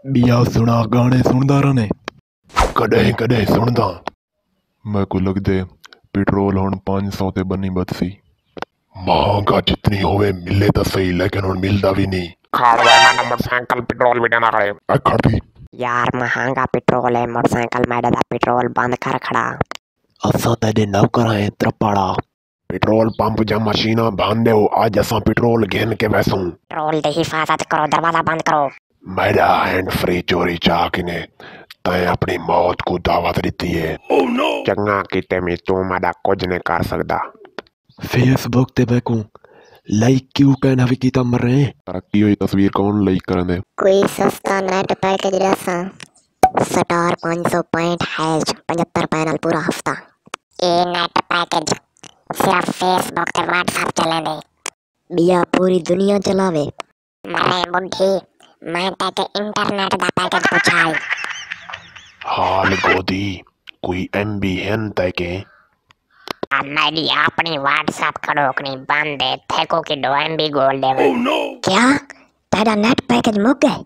बिया सुना गाने सुनदा रहने कदें कदें सुनदा। मैं को लगदे पेट्रोल हुण 500 ते बनी बदसी। महंगा जितनी होवे मिले तो सही लेकिन हुण मिलदा भी नहीं। मोटरसाइकिल पेट्रोल भी देना करे। खड़ी यार महंगा पेट्रोल है मोटरसाइकिल में डाला पेट्रोल बंद कर खड़ा। असा तेरे नौकर हैं त्रपाड़ा। पेट्रोल पंप जा मशीना बंद हो आज असा पेट्रोल घेन के वैसू। पेट्रोल की हिफाजत करो दरवाजा बंद करो। मेरा हैंड फ्री चोरी चाक ने तय अपनी मौत को दावत दी है। चंगा किते में तू माड़ा कुछ नहीं कर सकदा। फेसबुक ते बैकू लाइक क्यों कहना भी कीता मर रहे हैं। तरक्की हुई तस्वीर कौन लाइक करन दे। कोई सस्ता नेट पैकेज जैसा स्टार 500 पॉइंट हैश 75 पैनल पूरा हफ्ता। ये नेट पैकेज सिर्फ फेसबुक ते व्हाट्सएप चले दे। बिया पूरी दुनिया चलावे। मरे बुढ़ी मैं ताके इंटरनेट दा पैकेज पुछाई। हाल गोदी कोई एमबी हैन ताके। मेरी अपनी व्हाट्सएप कड़ोकनी बंद है थेको की 2 MB गोल देवे। क्या तेरा नेट पैकेज मुक गए?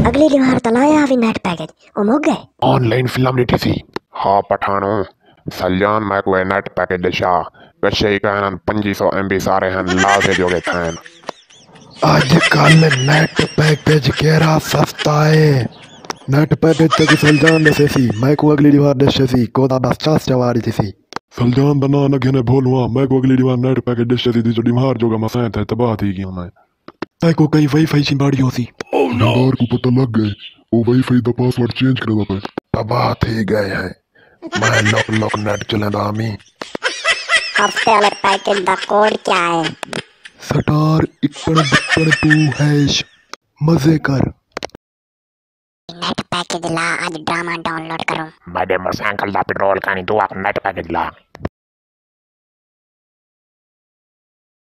अगली बार तलाया भी नेट पैकेज वो मुक गए। ऑनलाइन फिल्म देखी सी। हाँ पठानो सलजान मैं को नेट पैकेज दिशा वैसे ही कहना 2500 MB सारे हैं लाल से जोगे थे। आजकल नेट पैकेज केरा सस्ता है। नेट पैकेज तक सलजान दसे सी मैं को अगली बार दसे सी कोदा बस चास जवारी थी। सलजान दा ना घेने भोलवा मैं को अगली बार नेट पैकेज दसे सी जो डिमार जोगा मसाए थे तबाह थी गया मैं। मैं को कई वाईफाई सी बाड़ी होती। नंबर को पता लग गए वो वाईफाई दा पासवर्ड चेंज कर दो। तबाह थी गए हैं मैं लोक लोक नेट चलेंदा मी। हफ्ते वाले पैकेज दा कोड क्या है? स्टार 1 हैश मजे कर। नेट पैकेज ला आज ड्रामा डाउनलोड करो। मैं मोटरसाइकिल दा पेट्रोल का नहीं तू आप नेट पैकेज ला।